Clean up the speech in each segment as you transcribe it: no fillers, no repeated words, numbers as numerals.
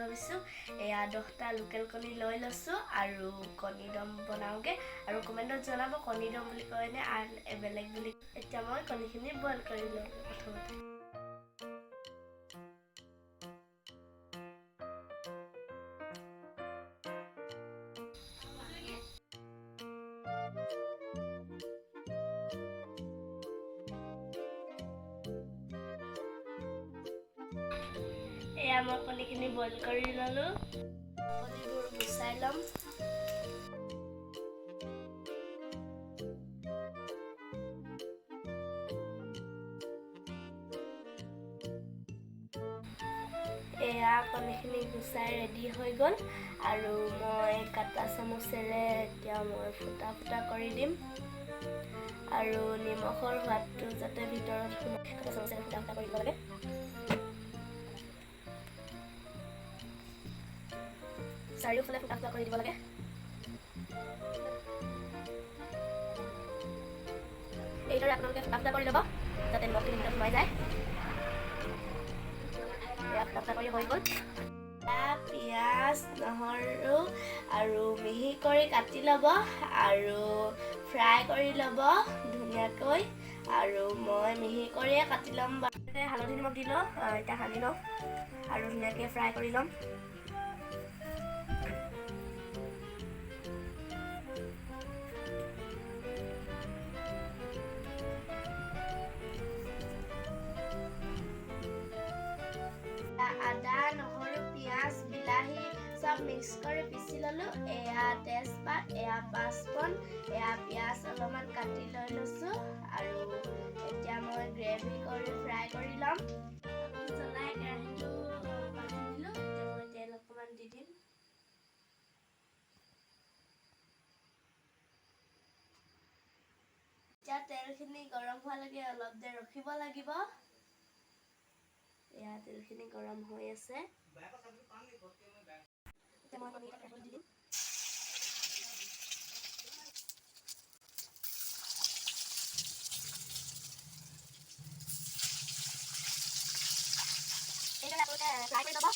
ভাবিছোঁ এয়া 10টা লোকেল কণী লৈ লৈছোঁ আৰু কণী দম বনাওঁগৈ আৰু কমেণ্টত জনাব কণী দম বুলি কয়নে আন বেলেগ বুলি। এতিয়া মই কণীখিনি বইল কৰি লওঁ প্ৰথমতে। এয়া মই কণীখিনি বইল কৰি ল'লোঁ। কণীবোৰ গুচাই ল'ম। এয়া কণীখিনি গুচাই ৰেডি হৈ গ'ল আৰু মই কাটা চামুচেৰে এতিয়া মই ফুটা ফুটা কৰি দিম আৰু নিমখৰ সোৱাদটো যাতে ভিতৰত সোমাই কাটা চামুচেৰে ফুটা ফুটা কৰি দিব লাগে। চাৰিওফালে ফুটা ফুটা কৰি দিব লাগে। এইদৰে আপোনালোকে ফুটা ফুটা কৰি ল'ব যাতে নিমখখিনি ভিতৰত সোমাই যায়। ফুটা ফুটা কৰি হৈ গ'ল। পিঁয়াজ নহৰু আৰু মিহি কৰি কাটি ল'ব আৰু ফ্ৰাই কৰি ল'ব ধুনীয়াকৈ আৰু মই মিহি কৰিয়ে কাটি ল'ম। হালধি নিমখ দি লওঁ, এতিয়া সানি লওঁ আৰু ধুনীয়াকৈ ফ্ৰাই কৰি ল'ম। আদা নহৰু পিঁয়াজ বিলাহী চব মিক্স কৰি পিচি ল'লোঁ। এয়া তেজপাত, এয়া পাঁচফোৰণ, এয়া পিঁয়াজ অলপমান কাটি লৈ লৈছোঁ আৰু এতিয়া মই গ্ৰেভি কৰি ফ্ৰাই কৰি ল'ম। জ্বলাই কেৰাহীটো পাতি দিলোঁ। এতিয়া মই তেল অকণমান দি দিম। এতিয়া তেলখিনি গৰম হোৱালৈকে অলপ দেৰি ৰখিব লাগিব। এয়া তেলখিনি গৰম হৈ আছে। এতিয়া মই কণী কেইটা দি দিম। এইদৰে আপোনালোকে ফ্ৰাই কৰি ল'ব।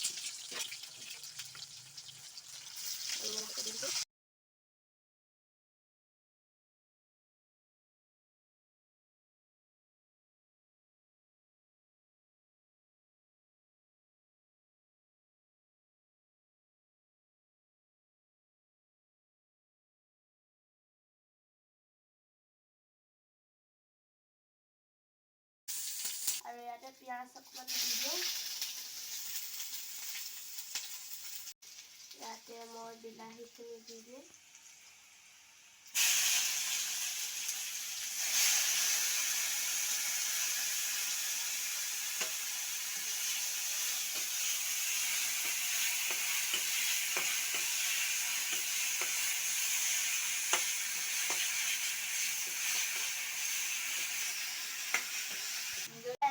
আৰু ইয়াতে পিঁয়াজ অকণমান দি দিওঁ। ইয়াতে মই বিলাহীখিনি দি দিম।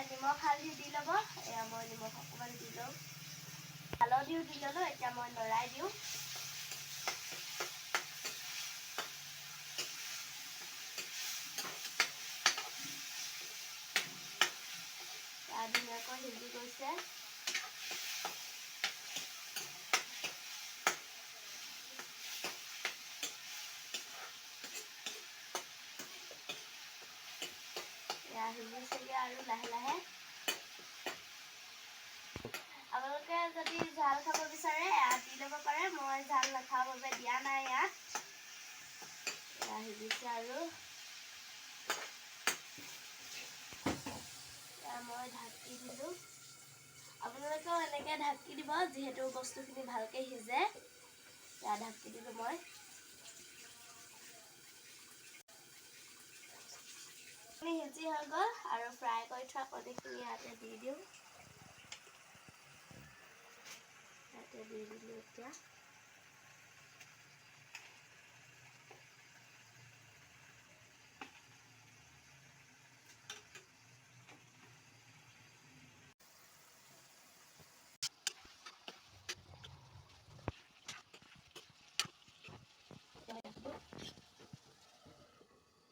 নিমখ হালধি দি ল'ব। এয়া মই নিমখ অকণমান দি লওঁ, হালধিও দি ল'লোঁ। এতিয়া মই লৰাই দিওঁ। ধুনীয়াকৈ সিজি গৈছে। এয়া সিজিছেগৈ আৰু লাহে লাহে। আপোনালোকে যদি ঝাল খাব বিচাৰে ইয়াত দি ল'ব পাৰে। মই ঝাল নাখাওঁ বাবে দিয়া নাই ইয়াত। এয়া সিজিছে আৰু এয়া মই ঢাকি দিলোঁ। আপোনালোকেও এনেকৈ ঢাকি দিব যিহেতু বস্তুখিনি ভালকৈ সিজে। এয়া ঢাকি দিলোঁ মই। সিজি হৈ গ'ল আৰু ফ্ৰাই কৰি থোৱা কণীখিনি ইয়াতে দি দিওঁ। ইয়াতে দি দিলোঁ এতিয়া।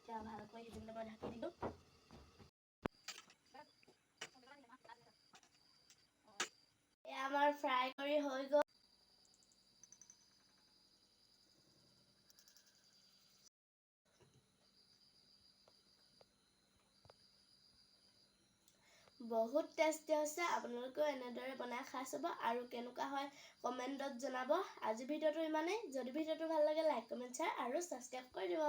এতিয়া ভালকৈ সিজিবলৈ মই ঢাকি দিলোঁ। এয়া আমাৰ ফ্ৰাই কৰি হৈ গ'ল। বহুত টেষ্টি হৈছে আপোনালোকেও এনেদৰে বনাই খাই চাব আৰু কেনেকুৱা হয় কমেণ্টত জনাব আজি ভিডিঅ'টো ইমানেই যদি ভিডিঅ'টো ভাল লাগে লাইক কমেণ্ট শ্বেয়াৰ আৰু ছাবস্ক্ৰাইব কৰি দিব